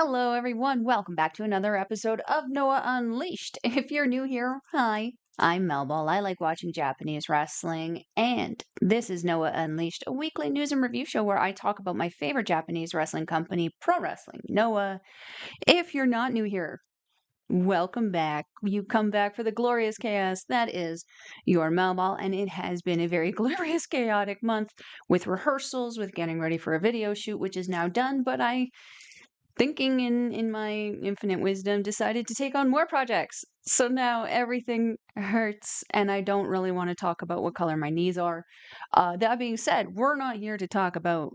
Hello, everyone. Welcome back to another episode of Noah Unleashed. If you're new here, hi, I'm Melball. I like watching Japanese wrestling, and this is Noah Unleashed, a weekly news and review show where I talk about my favorite Japanese wrestling company, Pro Wrestling Noah. If you're not new here, welcome back. You come back for the glorious chaos that is your Melball, and it has been a very glorious, chaotic month with rehearsals, with getting ready for a video shoot, which is now done, but thinking in my infinite wisdom, decided to take on more projects. So now everything hurts, and I don't really want to talk about what color my knees are. That being said, we're not here to talk about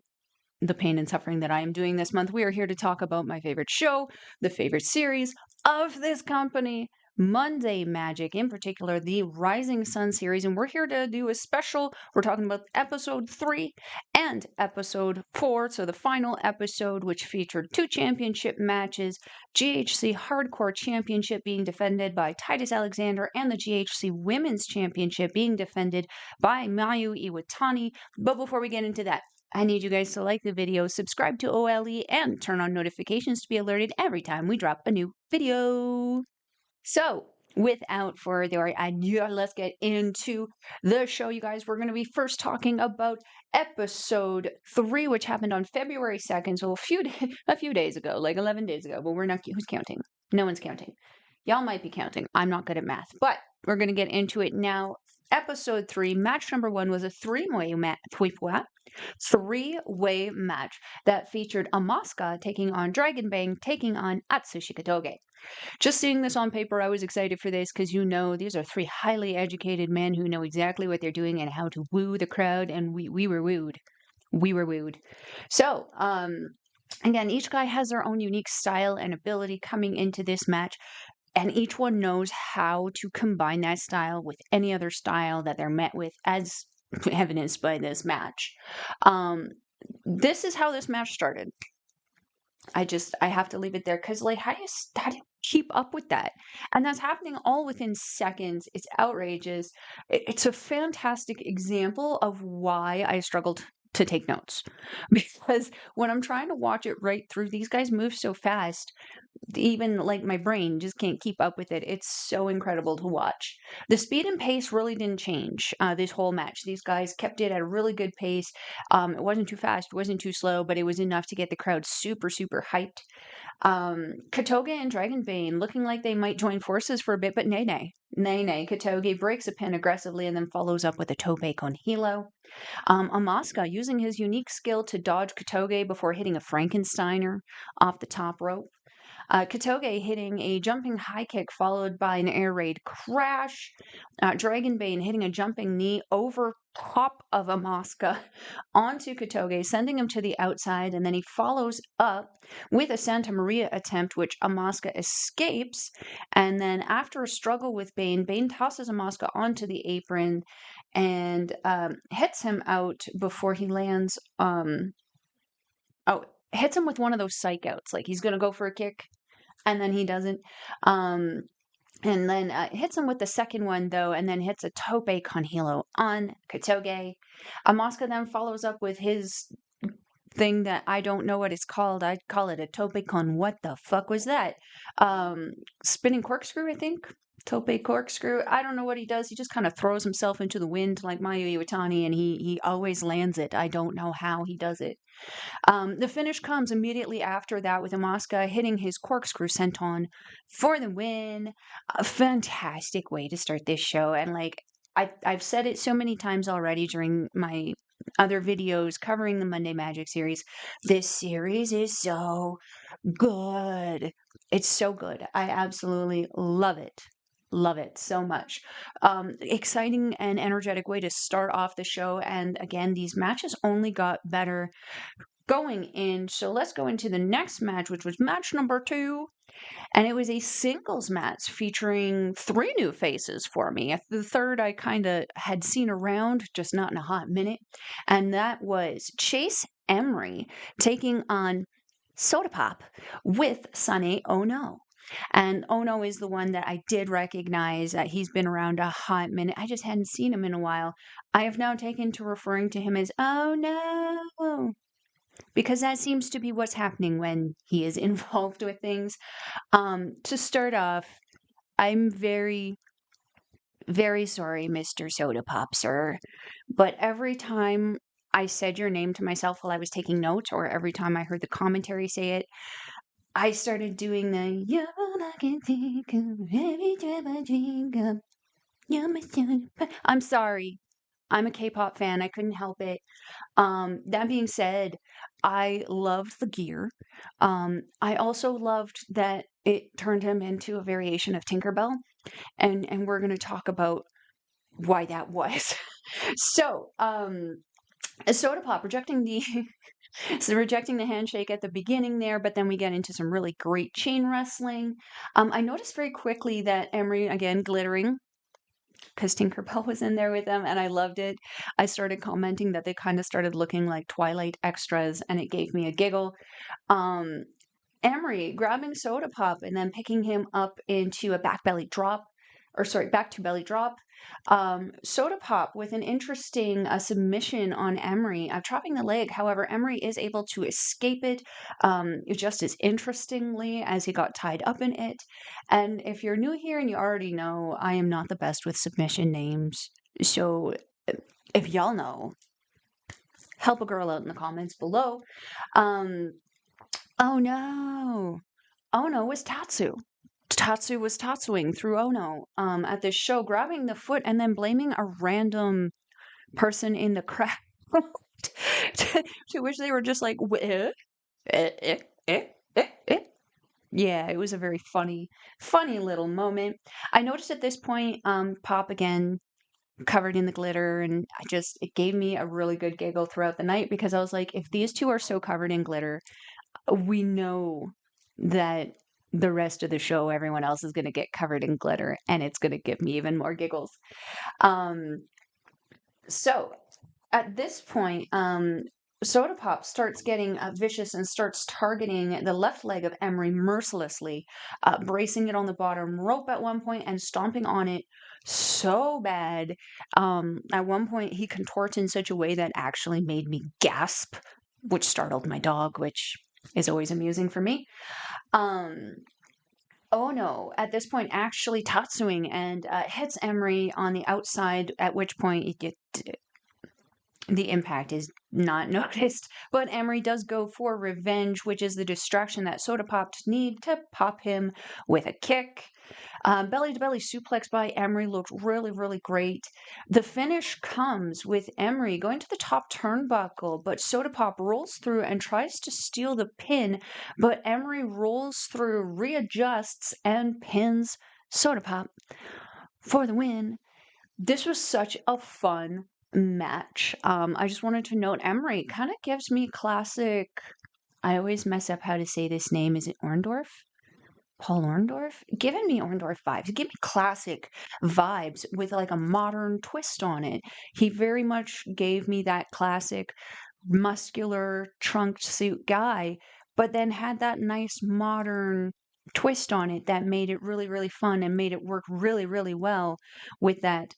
the pain and suffering that I am doing this month. We are here to talk about my favorite show, the favorite series of this company, Monday Magic, in particular, the Rising Sun series. And we're here to do a special. We're talking about episode 3 and episode 4. So the final episode, which featured 2 championship matches, GHC Hardcore Championship being defended by Titus Alexander, and the GHC Women's Championship being defended by Mayu Iwatani. But before we get into that, I need you guys to like the video, subscribe to OLE, and turn on notifications to be alerted every time we drop a new video. So, without further ado, let's get into the show, you guys. We're going to be first talking about episode 3, which happened on February 2nd, so a few days ago, like 11 days ago, but we're not, who's counting? No one's counting. Y'all might be counting. I'm not good at math, but we're going to get into it now. Episode 3, match number 1 was a three-way match that featured AMAKUSA taking on Dragon Bane, taking on Atsushi Kotoge. Just seeing this on paper, I was excited for this because these are 3 highly educated men who know exactly what they're doing and how to woo the crowd, and we were wooed. We were wooed. So, again, each guy has their own unique style and ability coming into this match, and each one knows how to combine that style with any other style that they're met with, as evidenced by this match. This is how this match started. I have to leave it there because, like, how do you keep up with that? And that's happening all within seconds. It's outrageous. It's a fantastic example of why I struggled to take notes, because when I'm trying to watch it right through, these guys move so fast, even like my brain just can't keep up with it. It's so incredible to watch. The speed and pace really didn't change this whole match. These guys kept it at a really good pace. It wasn't too fast, it wasn't too slow, but it was enough to get the crowd super, super hyped. Kotoge and Dragon Bane looking like they might join forces for a bit, but nay. Kotoge breaks a pin aggressively and then follows up with a tope con hilo. AMAKUSA using his unique skill to dodge Kotoge before hitting a Frankensteiner off the top rope. Kotoge hitting a jumping high kick followed by an air raid crash. Dragon Bane hitting a jumping knee over top of AMAKUSA onto Kotoge, sending him to the outside, and then he follows up with a Santa Maria attempt, which AMAKUSA escapes. And then after a struggle with Bane, Bane tosses AMAKUSA onto the apron and hits him out before he lands. Hits him with one of those psych outs. Like, he's going to go for a kick, and then he doesn't. And then hits him with the second one, though, and then hits a tope con hilo on Kotoge. AMAKUSA then follows up with his thing that I don't know what it's called. I call it a tope con what the fuck was that? Spinning corkscrew, I think? Tope corkscrew. I don't know what he does. He just kind of throws himself into the wind like Mayu Iwatani, and he always lands it. I don't know how he does it. The finish comes immediately after that with AMAKUSA hitting his corkscrew senton for the win. A fantastic way to start this show. And like I've said it so many times already during my other videos covering the Monday Magic series. This series is so good. It's so good. I absolutely love it. Love it so much. Exciting and energetic way to start off the show. And again, these matches only got better going in. So let's go into the next match, which was match number 2. And it was a singles match featuring 3 new faces for me. The third I kind of had seen around, just not in a hot minute. And that was Chase Emery taking on Soda Pop with Sane Onoo. And Onoo is the one that I did recognize. That he's been around a hot minute. I just hadn't seen him in a while. I have now taken to referring to him as Oh No. because that seems to be what's happening when he is involved with things. To start off, I'm very, very sorry, Mr. Soda Pop, sir, but every time I said your name to myself while I was taking notes, or every time I heard the commentary say it, I started doing the "You're all I can think of every time I drink of. You're my soda pop." I'm sorry. I'm a K-pop fan. I couldn't help it. That being said, I loved the gear. I also loved that it turned him into a variation of Tinkerbell, and we're gonna talk about why that was. So, Soda Pop rejecting the so rejecting the handshake at the beginning there, but then we get into some really great chain wrestling. I noticed very quickly that Emery, again, glittering, because Tinkerbell was in there with them, and I loved it. I started commenting that they kind of started looking like Twilight extras, and it gave me a giggle. Um, Emery grabbing Soda Pop and then picking him up into a back belly drop, or sorry, back to belly drop. Soda Pop with an interesting submission on Emery, chopping the leg. However, Emery is able to escape it just as interestingly as he got tied up in it. And if you're new here and you already know, I am not the best with submission names. So if y'all know, help a girl out in the comments below. Um, oh no. Ono was Tatsu. Tatsu was Tatsuing through Ono at this show, grabbing the foot and then blaming a random person in the crowd. to which they were just like, eh, eh, eh, eh. Yeah, it was a very funny, funny little moment. I noticed at this point, Pop again covered in the glitter, and it gave me a really good giggle throughout the night because I was like, if these two are so covered in glitter, we know that the rest of the show, everyone else is going to get covered in glitter, and it's going to give me even more giggles. So at this point, Soda Pop starts getting vicious and starts targeting the left leg of Emery mercilessly, bracing it on the bottom rope at one point and stomping on it so bad. At one point, he contorts in such a way that actually made me gasp, which startled my dog, which is always amusing for me. Onoo, at this point, actually Tatsuing and hits Emery on the outside, at which point the impact is not noticed. But Emery does go for revenge, which is the distraction that Soda Pops need to pop him with a kick. Belly to belly suplex by Emery looked really, really great. The finish comes with Emery going to the top turnbuckle, but Soda Pop rolls through and tries to steal the pin, but Emery rolls through, readjusts, and pins Soda Pop for the win. This was such a fun match. I just wanted to note Emery kind of gives me classic. I always mess up how to say this name. Is it Orndorff? Paul Orndorff? Giving me Orndorff vibes. Give me classic vibes with like a modern twist on it. He very much gave me that classic muscular trunked suit guy, but then had that nice modern twist on it that made it really, really fun and made it work really, really well with that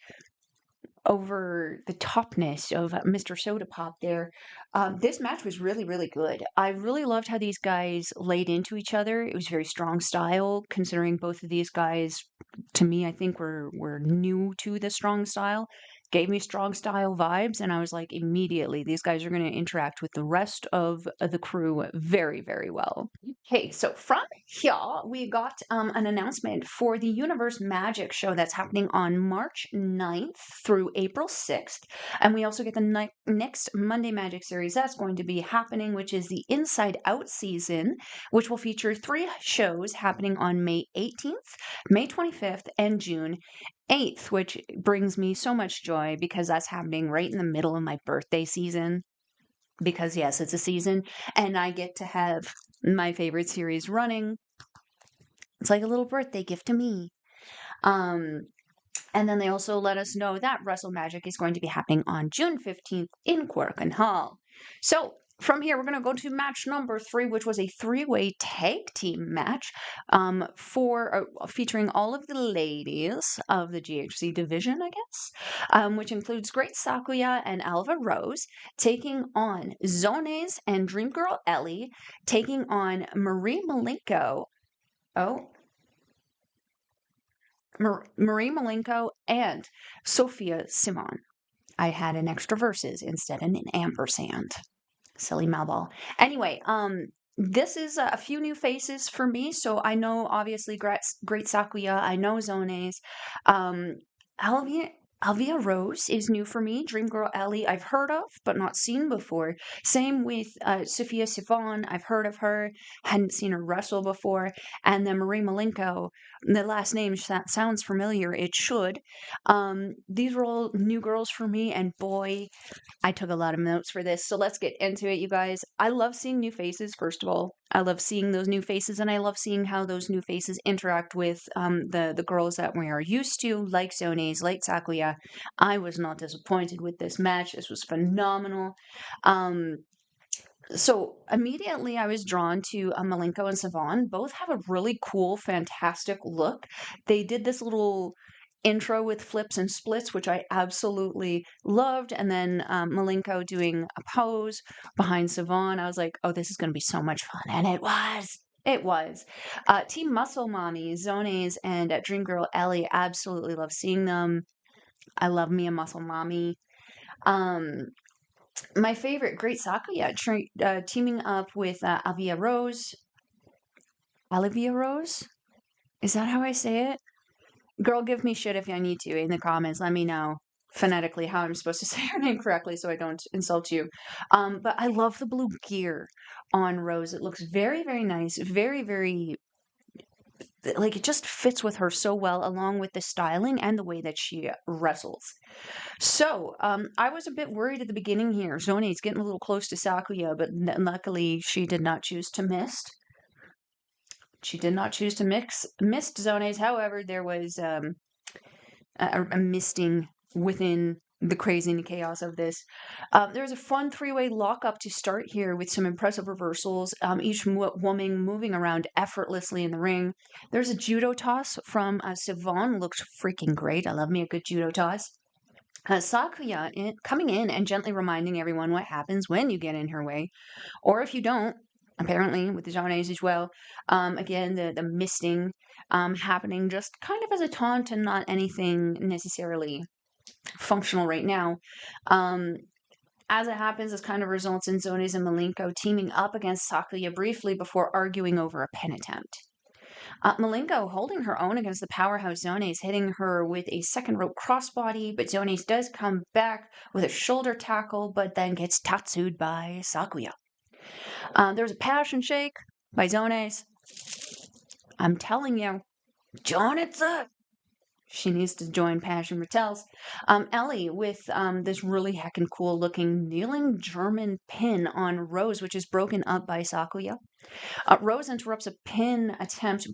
over the topness of Mr. Soda Pop there. This match was really, really good. I really loved how these guys laid into each other. It was very strong style, considering both of these guys, to me, I think were new to the strong style. Gave me strong style vibes, and I was like, immediately, these guys are going to interact with the rest of the crew very, very well. Okay, so from here, we got an announcement for the Universe Magic show that's happening on March 9th through April 6th. And we also get the next Monday Magic series that's going to be happening, which is the Inside Out season, which will feature 3 shows happening on May 18th, May 25th, and June 8th, which brings me so much joy because that's happening right in the middle of my birthday season. Because, yes, it's a season, and I get to have my favorite series running. It's like a little birthday gift to me. And then they also let us know that Wrestle Magic is going to be happening on June 15th in Quirken Hall. So, From here, we're going to go to match number 3, which was a 3-way tag team match featuring all of the ladies of the GHC division, I guess, which includes Great Sakuya and Alivia Rose taking on Zones and Dream Girl Ellie taking on Marie Malenko. Marie Malenko and Sophia Sivan. I had an extra verses instead of an ampersand. Silly Melball. Anyway, this is a few new faces for me. So I know obviously Great Sakuya. I know Zones. Alivia Rose is new for me. Dream Girl Ellie I've heard of but not seen before. Same with Sophia Sivan. I've heard of her, hadn't seen her wrestle before. And then Marie Malenko. The last name sounds familiar. It should. These were all new girls for me, and boy, I took a lot of notes for this, so let's get into it, you guys. I love seeing new faces, first of all. I love seeing those new faces, and I love seeing how those new faces interact with the girls that we are used to, like Zones, like Sakuya. I was not disappointed with this match. This was phenomenal. So immediately I was drawn to Malenko and Sivan. Both have a really cool, fantastic look. They did this little intro with flips and splits, which I absolutely loved. And then Malenko doing a pose behind Sivan. I was like, oh, this is going to be so much fun. And it was. It was. Team Muscle Mommy, Zones, and Dream Girl Ellie, absolutely love seeing them. I love me a Muscle Mommy. My favorite, Great Sakuya, teaming up with Alivia Rose. Alivia Rose? Is that how I say it? Girl, give me shit if I need to in the comments. Let me know phonetically how I'm supposed to say her name correctly so I don't insult you. But I love the blue gear on Rose. It looks very, very nice. Very, very, like, it just fits with her so well, along with the styling and the way that she wrestles. So, I was a bit worried at the beginning here. Zone's getting a little close to Sakuya, but luckily she did not choose to miss. She did not choose to miss Zones. However, there was a misting within the crazy and chaos of this. There's a fun 3-way lockup to start here with some impressive reversals. Each woman moving around effortlessly in the ring. There's a judo toss from Sivan. Looked freaking great. I love me a good judo toss. Sakuya coming in and gently reminding everyone what happens when you get in her way, or if you don't, apparently with the Johnnies as well. Again, the misting happening just kind of as a taunt and not anything necessarily functional right now. As it happens, this kind of results in Zones and Malenko teaming up against Sakuya briefly before arguing over a pin attempt. Malenko holding her own against the powerhouse Zones, hitting her with a second rope crossbody, but Zones does come back with a shoulder tackle, but then gets tatsued by Sakuya. There's a passion shake by Zones. I'm telling you, join it up. She needs to join Passion Retells. Ellie with this really heckin' cool looking kneeling German pin on Rose, which is broken up by Sakuya. Rose interrupts a pin attempt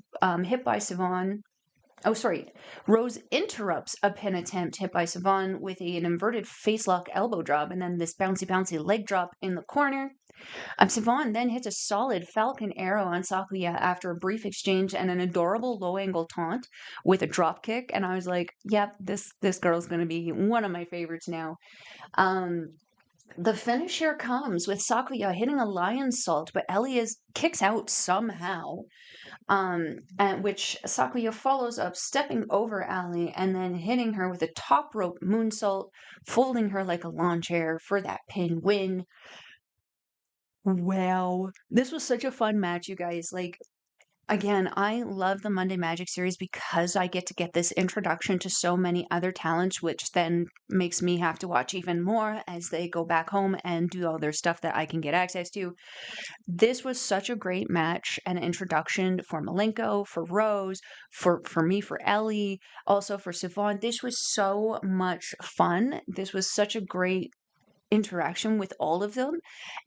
hit by Sivan. Oh, sorry. Rose interrupts a pin attempt hit by Sivan with an inverted facelock elbow drop and then this bouncy leg drop in the corner. Sivan then hits a solid Falcon Arrow on Sakuya after a brief exchange and an adorable low-angle taunt with a drop kick. And I was like, yep, this girl's going to be one of my favorites now. The finish here comes with Sakuya hitting a lion's salt, but Ellie kicks out somehow. And which Sakuya follows up, stepping over Ellie and then hitting her with a top rope moonsault, folding her like a lawn chair for that pin win. Wow. This was such a fun match, you guys. Like, again, I love the Monday Magic series because I get to get this introduction to so many other talents, which then makes me have to watch even more as they go back home and do all their stuff that I can get access to. This was such a great match and introduction for Malenko, for Rose, for me, for Ellie, also for Sivan. This was so much fun. This was such a great interaction with all of them.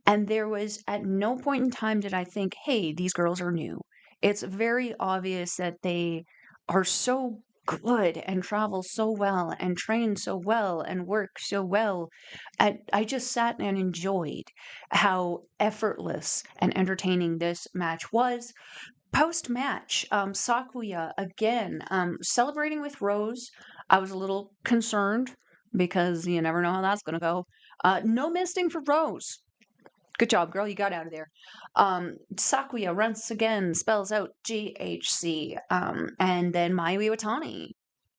And there was at no point in time did I think, hey, these girls are new. It's very obvious that they are so good and travel so well and train so well and work so well. And I just sat and enjoyed how effortless and entertaining this match was. Post match, Sakuya again celebrating with Rose. I was a little concerned because you never know how that's going to go. No misting for Rose. Good job, girl. You got out of there. Sakuya once again spells out GHC. And then Mayu Iwatani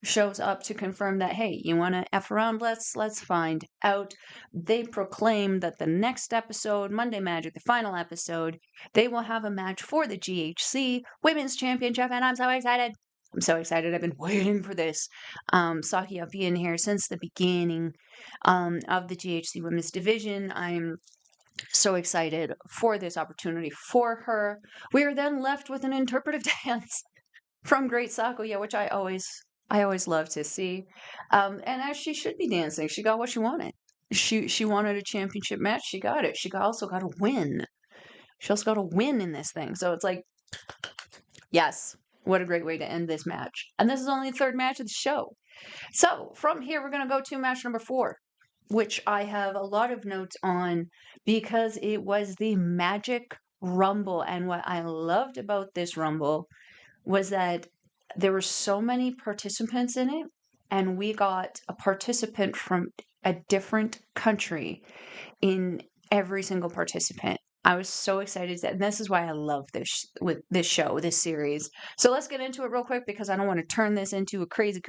shows up to confirm that, hey, you want to F around? Let's find out. They proclaim that the next episode, Monday Magic, the final episode, they will have a match for the GHC Women's Championship, and I'm so excited. I'm so excited. I've been waiting for this. Sakuya being here since the beginning of the GHC Women's Division. I'm so excited for this opportunity for her. We are then left with an interpretive dance from Great Sakuya, which I always love to see. And as she should be dancing, she got what she wanted. She wanted a championship match. She got it. She also got a win. She also got a win in this thing. So it's like, yes, what a great way to end this match. And this is only the third match of the show. So from here, we're going to go to match number 4, which I have a lot of notes on because it was the Magic Rumble. And what I loved about this Rumble was that there were so many participants in it, and we got a participant from a different country in every single participant. I was so excited, and this is why I love this with this show, this series. So let's get into it real quick because I don't want to turn this into a crazy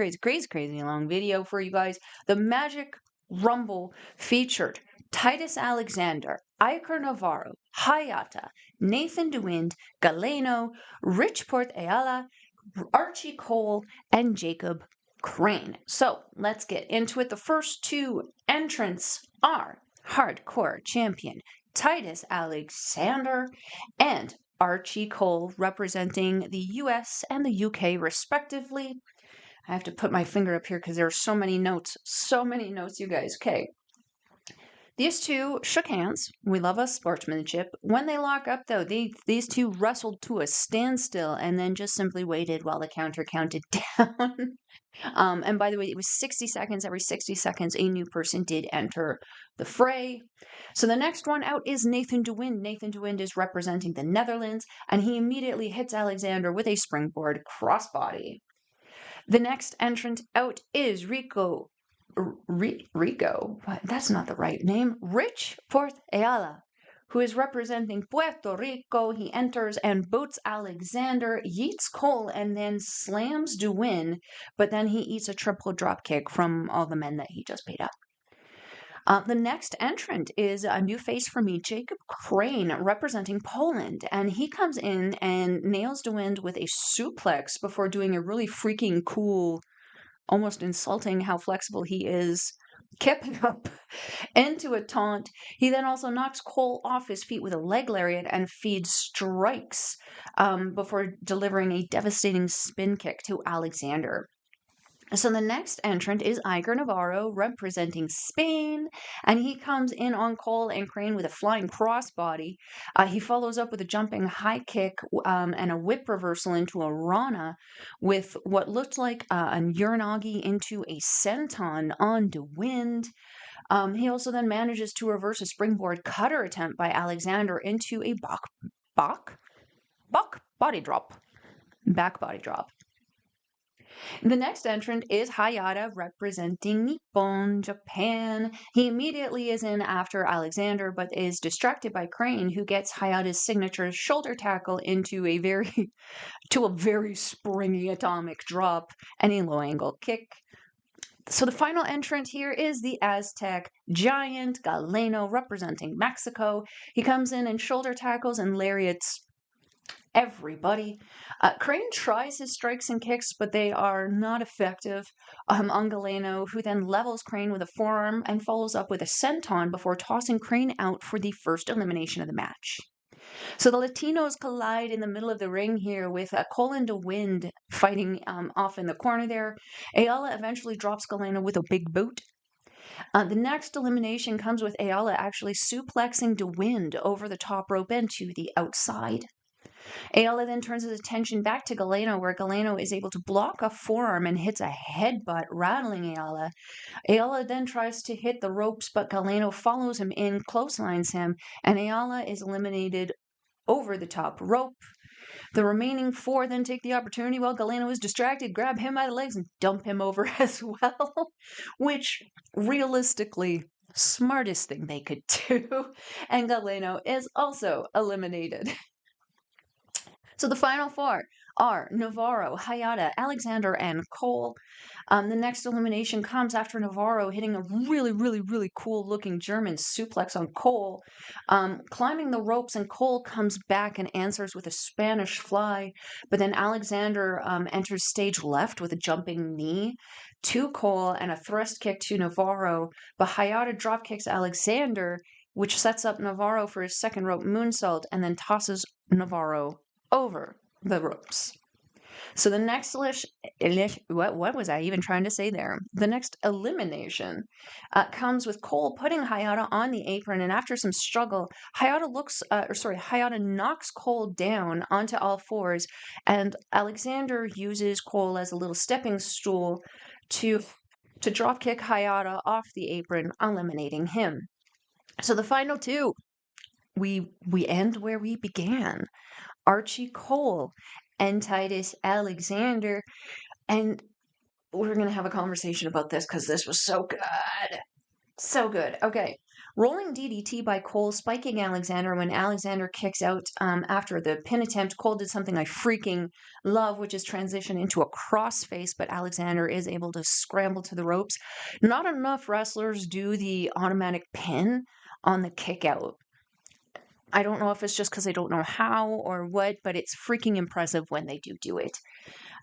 long video for you guys. The Magic Rumble featured Titus Alexander, Iker Navarro, HAYATA, Nathan DeWind, Galeno, Richport Ayala, Archie Cole, and Jacob Crane. So let's get into it. The first 2 entrants are Hardcore Champion Titus Alexander and Archie Cole, representing the US and the UK respectively. I have to put my finger up here because there are so many notes, you guys. Okay. These two shook hands. We love us sportsmanship. When they lock up, though, these two wrestled to a standstill and then just simply waited while the counter counted down. And by the way, it was 60 seconds. Every 60 seconds, a new person did enter the fray. So the next one out is Nathan DeWind. Nathan DeWind is representing the Netherlands, and he immediately hits Alexander with a springboard crossbody. The next entrant out is Rico, that's not the right name, Richport Ayala, who is representing Puerto Rico. He enters and boots Alexander, yeets Cole, and then slams DeWind, but then he eats a triple drop kick from all the men that he just beat up. The next entrant is a new face for me, Jacob Crane, representing Poland, and he comes in and nails DeWind with a suplex before doing a really freaking cool, almost insulting how flexible he is, kipping up into a taunt. He then also knocks Cole off his feet with a leg lariat and feeds strikes before delivering a devastating spin kick to Alexander. So the next entrant is Iker Navarro, representing Spain, and he comes in on Cole and Crane with a flying crossbody. He follows up with a jumping high kick and a whip reversal into a Rana with what looked like a Uranagi into a senton on DeWind. He also then manages to reverse a springboard cutter attempt by Alexander into a back body drop. The next entrant is HAYATA, representing Nippon, Japan. He immediately is in after Alexander, but is distracted by Crane, who gets HAYATA's signature shoulder tackle into a very springy atomic drop and a low angle kick. So the final entrant here is the Aztec giant Galeno, representing Mexico. He comes in and shoulder tackles and lariats everybody. Crane tries his strikes and kicks, but they are not effective on Galeno, who then levels Crane with a forearm and follows up with a senton before tossing Crane out for the first elimination of the match. So the Latinos collide in the middle of the ring here with Cole and DeWind fighting off in the corner there. Ayala eventually drops Galeno with a big boot. The next elimination comes with Ayala actually suplexing DeWind over the top rope and to the outside. Ayala then turns his attention back to Galeno, where Galeno is able to block a forearm and hits a headbutt, rattling Ayala. Ayala then tries to hit the ropes, but Galeno follows him in, clotheslines him, and Ayala is eliminated over the top rope. The remaining four then take the opportunity while Galeno is distracted, grab him by the legs, and dump him over as well, which realistically, smartest thing they could do. And Galeno is also eliminated. So the final four are Navarro, HAYATA, Alexander, and Cole. The next elimination comes after Navarro hitting a really, really, really cool looking German suplex on Cole, climbing the ropes, and Cole comes back and answers with a Spanish fly. But then Alexander enters stage left with a jumping knee to Cole and a thrust kick to Navarro. But HAYATA drop kicks Alexander, which sets up Navarro for his second rope moonsault, and then tosses Navarro over the ropes. So the next what was I even trying to say there? The next elimination comes with Cole putting HAYATA on the apron, and after some struggle, HAYATA knocks Cole down onto all fours, and Alexander uses Cole as a little stepping stool to drop kick HAYATA off the apron, eliminating him. So the final two, we end where we began. Archie Cole and Titus Alexander. And we're going to have a conversation about this because this was so good. So good. Okay. Rolling DDT by Cole, spiking Alexander when Alexander kicks out after the pin attempt. Cole did something I freaking love, which is transition into a crossface, but Alexander is able to scramble to the ropes. Not enough wrestlers do the automatic pin on the kick out. I don't know if it's just because I don't know how or what, but it's freaking impressive when they do it.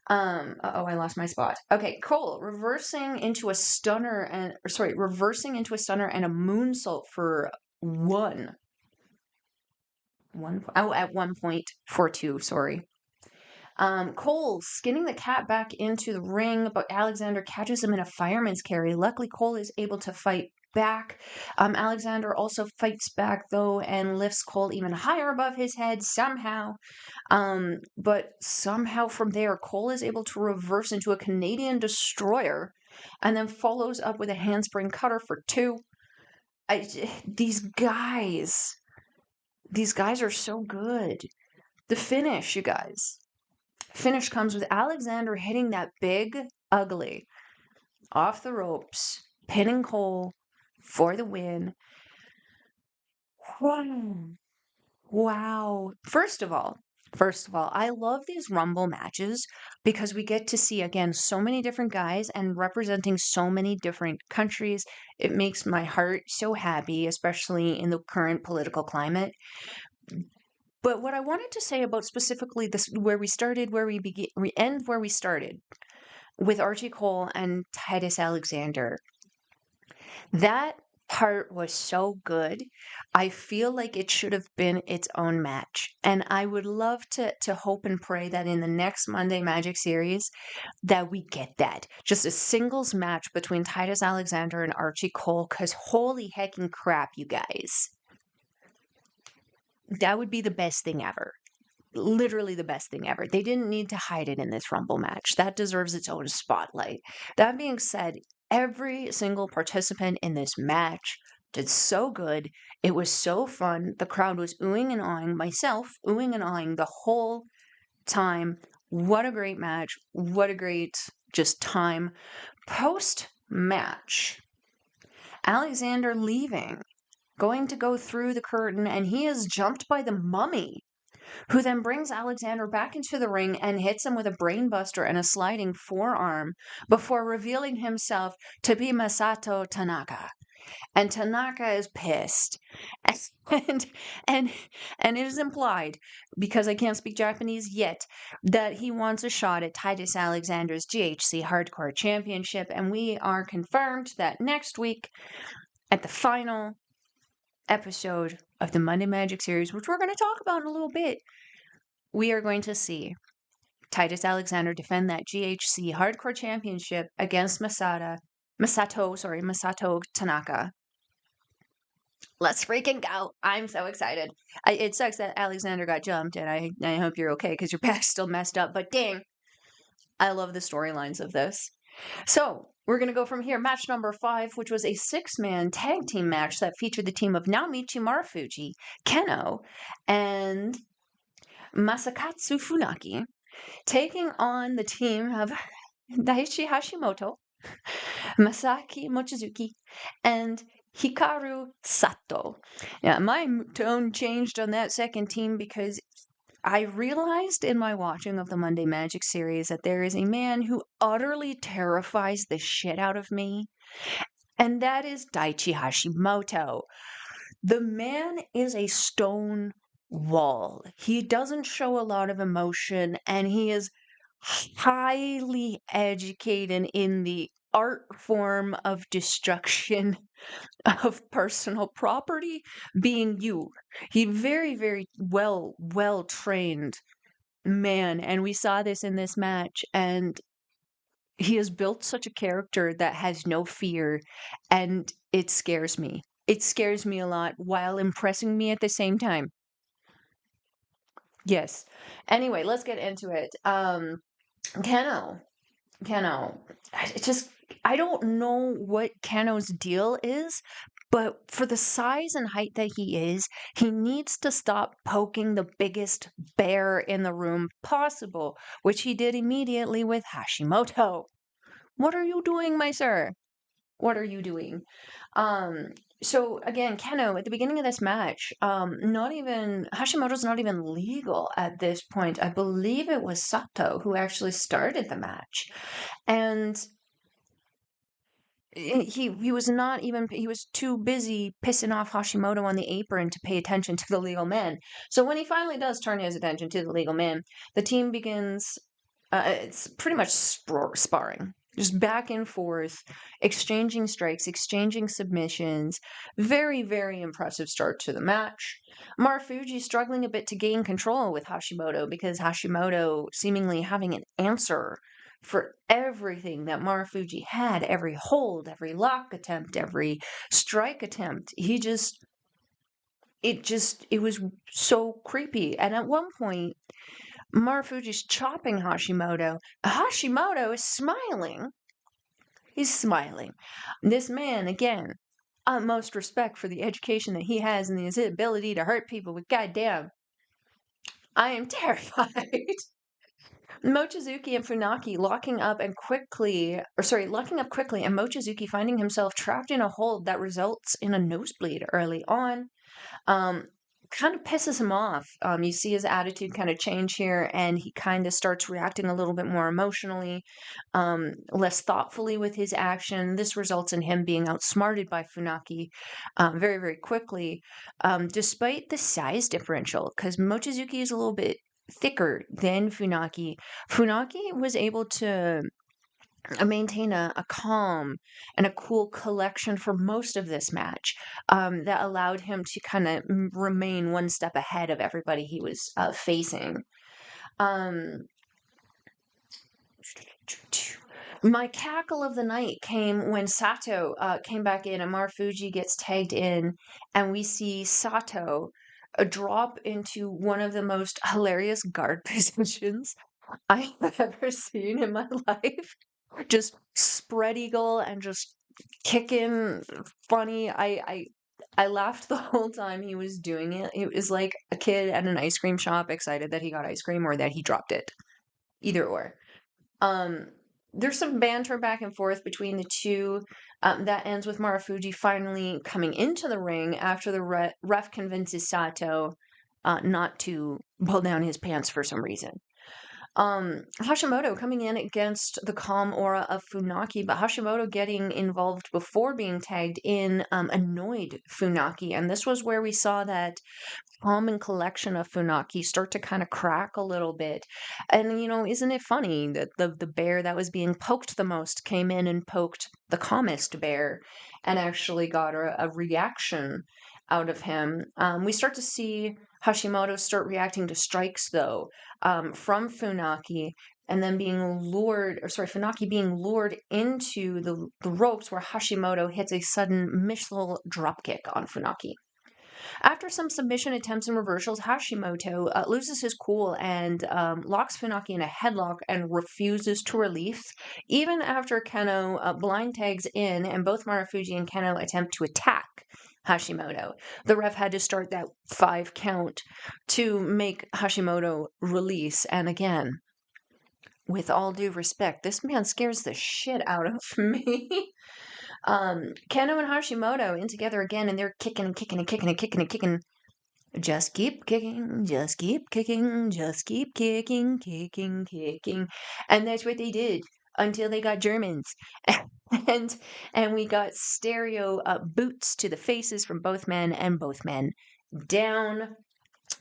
I lost my spot. Okay, Cole reversing into a stunner and a moonsault for at 1.42, sorry. Cole skinning the cat back into the ring, but Alexander catches him in a fireman's carry. Luckily, Cole is able to fight back. Alexander also fights back, though, and lifts Cole even higher above his head somehow. But somehow from there, Cole is able to reverse into a Canadian destroyer and then follows up with a handspring cutter for 2. These guys are so good. The finish, you guys. Finish comes with Alexander hitting that big ugly off the ropes, pinning Cole for the win. Wow. First of all, I love these Rumble matches because we get to see, again, so many different guys and representing so many different countries. It makes my heart so happy, especially in the current political climate. But what I wanted to say about specifically this, where we end where we started with Archie Cole and Titus Alexander. That part was so good. I feel like it should have been its own match. And I would love to hope and pray that in the next Monday Magic series that we get that. Just a singles match between Titus Alexander and Archie Cole, because holy heckin' crap, you guys. That would be the best thing ever. Literally the best thing ever. They didn't need to hide it in this Rumble match. That deserves its own spotlight. That being said, every single participant in this match did so good. It was so fun. The crowd was oohing and awing. Myself oohing and awing the whole time. What a great match. What a great just time. Post-match, Alexander leaving, going to go through the curtain, and he is jumped by the Mummy, who then brings Alexander back into the ring and hits him with a brainbuster and a sliding forearm before revealing himself to be Masato Tanaka. And Tanaka is pissed. And it is implied, because I can't speak Japanese yet, that he wants a shot at Titus Alexander's GHC Hardcore Championship, and we are confirmed that next week at the final episode of the Monday Magic series, which we're going to talk about in a little bit, we are going to see Titus Alexander defend that GHC Hardcore Championship against Masato Tanaka. Let's freaking go. I'm so excited. It sucks that Alexander got jumped, and I hope you're okay because your back's still messed up. But dang, I love the storylines of this. So we're going to go from here. Match number 5, which was a 6-man tag team match that featured the team of Naomichi Marufuji, Kenoh, and Masakatsu Funaki, taking on the team of Daichi Hashimoto, Masaaki Mochizuki, and Hikaru Sato. Yeah, my tone changed on that second team because I realized in my watching of the Monday Magic series that there is a man who utterly terrifies the shit out of me, and that is Daichi Hashimoto. The man is a stone wall. He doesn't show a lot of emotion, and he is highly educated in the art form of destruction of personal property being you. He very well trained man, and we saw this in this match, and he has built such a character that has no fear, and it scares me. It scares me a lot while impressing me at the same time. Yes. Anyway, let's get into it. Kenoh. Kenoh. I don't know what Kenoh's deal is, but for the size and height that he is, he needs to stop poking the biggest bear in the room possible, which he did immediately with Hashimoto. What are you doing, my sir? What are you doing? Um, so again, Kenoh, at the beginning of this match, not even Hashimoto's not even legal at this point. I believe it was Sato who actually started the match. And he was not even he was too busy pissing off Hashimoto on the apron to pay attention to the legal man. So when he finally does turn his attention to the legal man, the team begins it's pretty much sparring, just back and forth, exchanging strikes, exchanging submissions. Very impressive start to the match. Marufuji struggling a bit to gain control with Hashimoto because Hashimoto seemingly having an answer for everything that Marufuji had, every hold, every lock attempt, every strike attempt. It was so creepy. And at one point, Marufuji's chopping Hashimoto. Hashimoto is smiling. He's smiling. This man, again, utmost respect for the education that he has and his ability to hurt people, but goddamn, I am terrified. Mochizuki and Funaki locking up quickly, and Mochizuki finding himself trapped in a hold that results in a nosebleed early on. Kind of pisses him off. You see his attitude kind of change here, and he kind of starts reacting a little bit more emotionally, less thoughtfully with his action. This results in him being outsmarted by Funaki very quickly, despite the size differential, because Mochizuki is a little bit thicker than Funaki. Funaki was able to maintain a calm and a cool collection for most of this match that allowed him to kind of remain one step ahead of everybody he was facing. My cackle of the night came when Sato came back in and Marufuji gets tagged in, and we see Sato drop into one of the most hilarious guard positions I have ever seen in my life. Just spread eagle and just kicking funny. I laughed the whole time he was doing it. It was like a kid at an ice cream shop excited that he got ice cream or that he dropped it. Either or. Um, there's some banter back and forth between the two. That ends with Marufuji finally coming into the ring after the ref convinces Sato not to pull down his pants for some reason. Hashimoto coming in against the calm aura of Funaki, but Hashimoto getting involved before being tagged in annoyed Funaki, and this was where we saw that calm and collection of Funaki start to kind of crack a little bit. And isn't it funny that the bear that was being poked the most came in and poked the calmest bear and actually got a reaction out of him. We start to see Hashimoto start reacting to strikes, though, from Funaki, and then Funaki being lured into the ropes where Hashimoto hits a sudden missile dropkick on Funaki. After some submission attempts and reversals, Hashimoto loses his cool and locks Funaki in a headlock and refuses to release, even after Kenoh blind tags in and both Marufuji and Kenoh attempt to attack Hashimoto. The ref had to start that 5 count to make Hashimoto release, and again, with all due respect, this man scares the shit out of me. Kenoh and Hashimoto in together again, and they're kicking and kicking and kicking and kicking and kicking. Just keep kicking, just keep kicking, just keep kicking, kicking, kicking. And that's what they did until they got Germans. and we got stereo boots to the faces from both men, and both men down.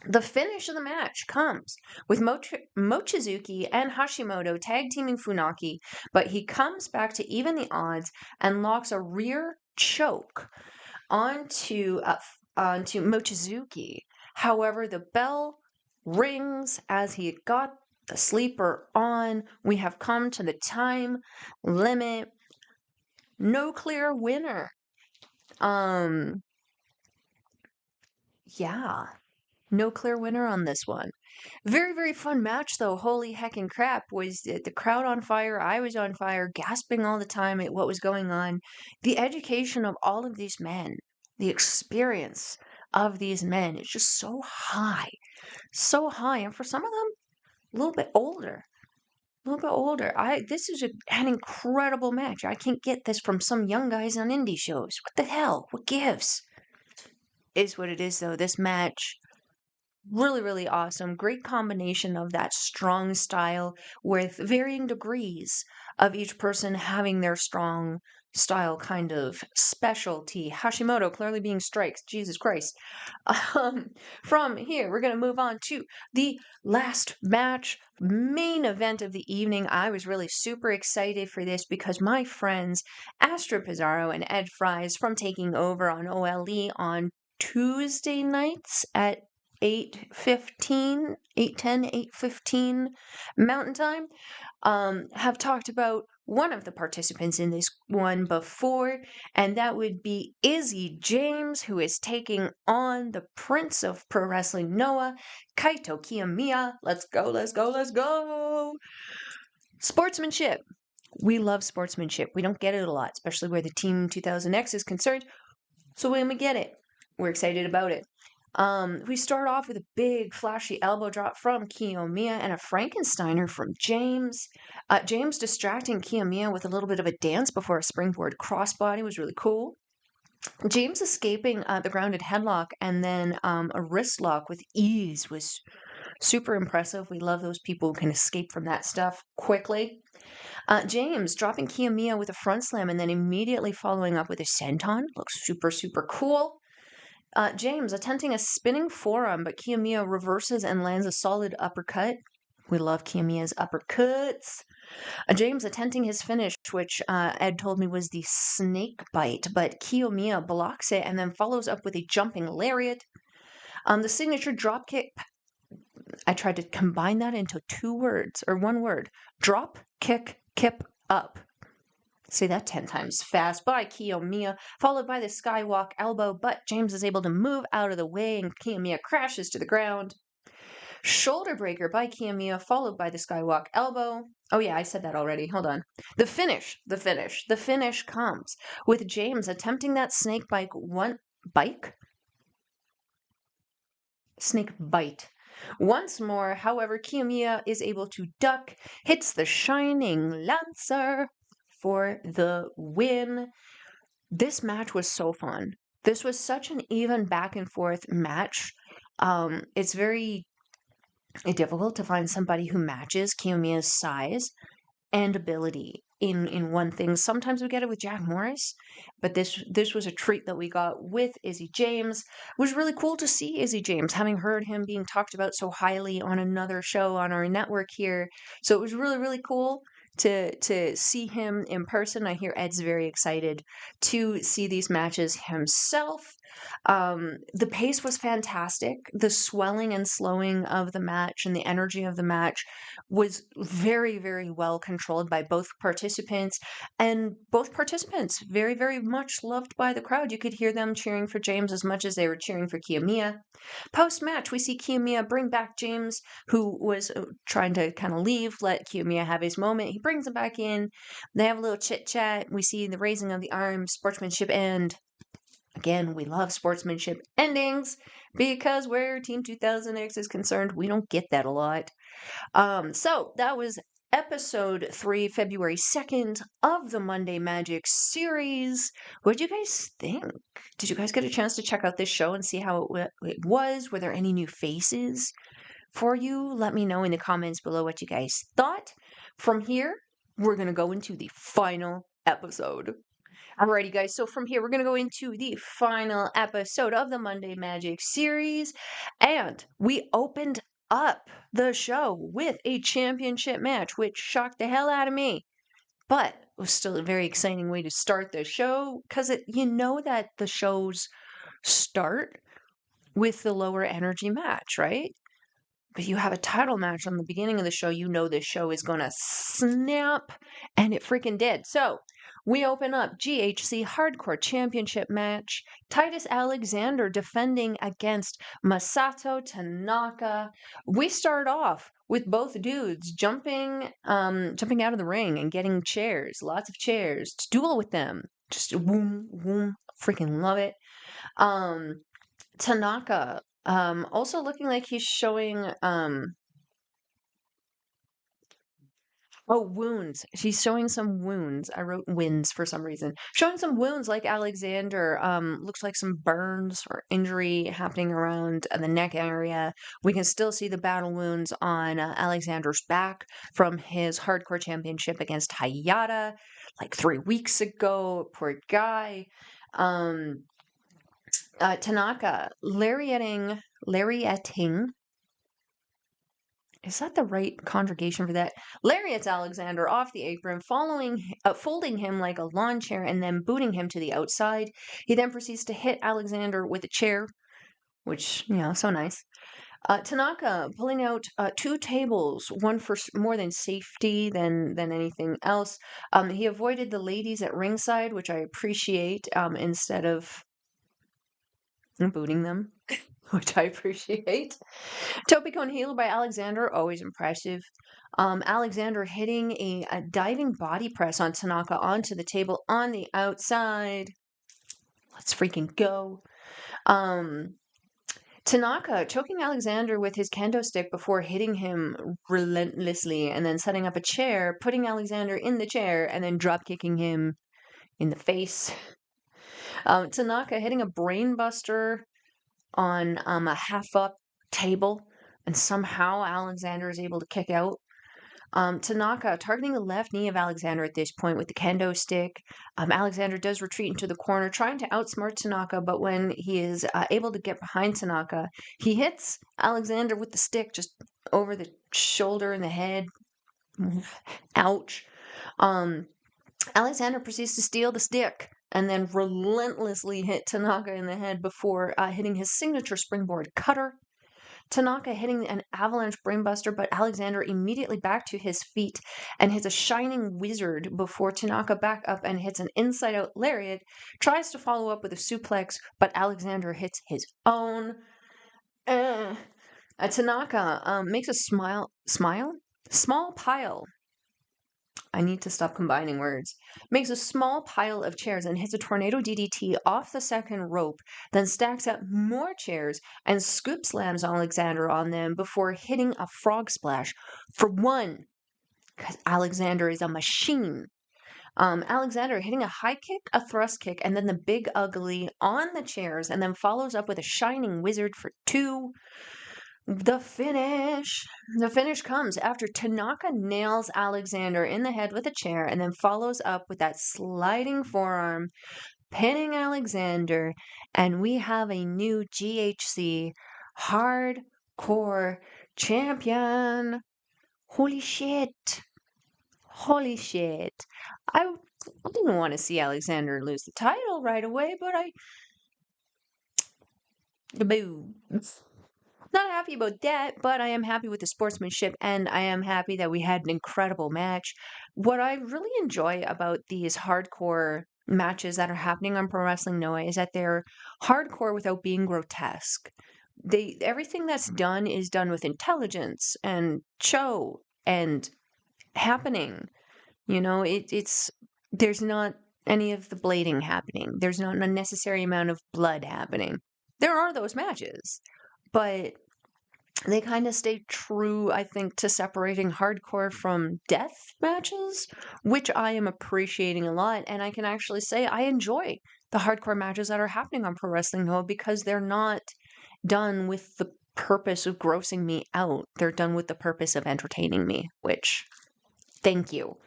The finish of the match comes with Mochizuki and Hashimoto tag teaming Funaki, but he comes back to even the odds and locks a rear choke onto Mochizuki. However, the bell rings as he got the sleeper on. We have come to the time limit. No clear winner. Yeah. No clear winner on this one. Very, very fun match, though. Holy heckin' crap. Was the crowd on fire? I was on fire, gasping all the time at what was going on. The education of all of these men, the experience of these men is just so high. So high. And for some of them, a little bit older. This is an incredible match. I can't get this from some young guys on indie shows. What the hell? What gives? Is what it is, though. This match, really, really awesome. Great combination of that strong style with varying degrees of each person having their strong style kind of specialty. Hashimoto clearly being strikes. Jesus Christ. From here, we're going to move on to the last match, main event of the evening. I was really super excited for this because my friends Astro Pizarro and Ed Fries from Taking Over on OLE on Tuesday nights at 8:15 Mountain Time, have talked about one of the participants in this one before, and that would be Izzy James, who is taking on the Prince of Pro Wrestling Noah, Kaito Kiyomiya. Let's go, let's go, let's go! Sportsmanship. We love sportsmanship. We don't get it a lot, especially where the Team 2000X is concerned. So when we get it, we're excited about it. We start off with a big flashy elbow drop from Kiyomiya and a Frankensteiner from James. James distracting Kiyomiya with a little bit of a dance before a springboard crossbody was really cool. James escaping the grounded headlock and then a wrist lock with ease was super impressive. We love those people who can escape from that stuff quickly. James dropping Kiyomiya with a front slam and then immediately following up with a senton. Looks super, super cool. James attempting a spinning forearm, but Kiyomiya reverses and lands a solid uppercut. We love Kiyomiya's uppercuts. James attempting his finish, which Ed told me was the snake bite, but Kiyomiya blocks it and then follows up with a jumping lariat. The signature dropkick. I tried to combine that into 2 words, or 1 word. Drop, kick, kip, up. Say that 10 times fast by Kiyomiya, followed by the skywalk elbow, but James is able to move out of the way and Kiyomiya crashes to the ground. Shoulder breaker by Kiyomiya, followed by the skywalk elbow. Oh yeah, I said that already. Hold on. The finish comes with James attempting that snake bite. Once more, however, Kiyomiya is able to duck, hits the Shining Lancer for the win. This match was so fun. This was such an even back and forth match. It's very difficult to find somebody who matches Kiyomiya's size and ability in one thing. Sometimes we get it with Jack Morris, but this was a treat that we got with Izzy James. It was really cool to see Izzy James, having heard him being talked about so highly on another show on our network here. So it was really, really cool to see him in person. I hear Ed's very excited to see these matches himself. The pace was fantastic. The swelling and slowing of the match and the energy of the match was very, very well controlled by both participants, and both participants very, very much loved by the crowd. You could hear them cheering for James as much as they were cheering for Kiyomiya. Post-match, we see Kiyomiya bring back James, who was trying to kind of leave, let Kiyomiya have his moment. He brings him back in. They have a little chit-chat. We see the raising of the arm, sportsmanship end. Again, we love sportsmanship endings because where Team 2000X is concerned, we don't get that a lot. So that was episode 3, February 2nd of the Monday Magic series. What did you guys think? Did you guys get a chance to check out this show and see how it was? Were there any new faces for you? Let me know in the comments below what you guys thought. From here, we're going to go into the final episode. Alrighty, guys. So from here, we're going to go into the final episode of the Monday Magic series. And we opened up the show with a championship match, which shocked the hell out of me. But it was still a very exciting way to start the show because you know that the shows start with the lower energy match, right? But you have a title match on the beginning of the show, you know this show is going to snap, and it freaking did. So, we open up GHC Hardcore Championship match. Titus Alexander defending against Masato Tanaka. We start off with both dudes jumping out of the ring and getting chairs, lots of chairs, to duel with them. Just boom, boom, freaking love it. Tanaka also looking like he's showing wounds. She's showing some wounds. I wrote wins for some reason. Showing some wounds like Alexander. Looks like some burns or injury happening around the neck area. We can still see the battle wounds on Alexander's back from his hardcore championship against HAYATA like 3 weeks ago. Poor guy. Tanaka lariating. Is that the right conjugation for that? Lariats Alexander off the apron, folding him like a lawn chair, and then booting him to the outside. He then proceeds to hit Alexander with a chair, which, so nice. Tanaka pulling out 2 tables, one for more than safety than anything else. He avoided the ladies at ringside, which I appreciate, instead of booting them, which I appreciate. Topicone healer by Alexander, always impressive. Alexander hitting a diving body press on Tanaka onto the table on the outside. Let's freaking go. Tanaka choking Alexander with his kendo stick before hitting him relentlessly and then setting up a chair, putting Alexander in the chair, and then drop kicking him in the face. Tanaka hitting a brainbuster on a half-up table, and somehow Alexander is able to kick out. Tanaka targeting the left knee of Alexander at this point with the kendo stick. Alexander does retreat into the corner, trying to outsmart Tanaka, but when he is able to get behind Tanaka, he hits Alexander with the stick just over the shoulder and the head. Ouch. Alexander proceeds to steal the stick and then relentlessly hit Tanaka in the head before hitting his signature springboard cutter. Tanaka hitting an avalanche brainbuster, but Alexander immediately back to his feet and hits a shining wizard before Tanaka back up and hits an inside-out lariat, tries to follow up with a suplex, but Alexander hits his own. Tanaka makes a small pile. I need to stop combining words. Makes a small pile of chairs and hits a tornado DDT off the second rope, then stacks up more chairs and scoop slams Alexander on them before hitting a frog splash for 1. Because Alexander is a machine. Alexander hitting a high kick, a thrust kick, and then the big ugly on the chairs, and then follows up with a shining wizard for 2. The finish. The finish comes after Tanaka nails Alexander in the head with a chair and then follows up with that sliding forearm, pinning Alexander, and we have a new GHC Hardcore Champion. Holy shit. Holy shit. I didn't want to see Alexander lose the title right away, but Boo. Not happy about that, but I am happy with the sportsmanship and I am happy that we had an incredible match. What I really enjoy about these hardcore matches that are happening on Pro Wrestling Noah is that they're hardcore without being grotesque. Everything that's done is done with intelligence and show and happening. It's there's not any of the blading happening. There's not an unnecessary amount of blood happening. There are those matches, but they kind of stay true, I think, to separating hardcore from death matches, which I am appreciating a lot. And I can actually say I enjoy the hardcore matches that are happening on Pro Wrestling Noah because they're not done with the purpose of grossing me out. They're done with the purpose of entertaining me, which, thank you.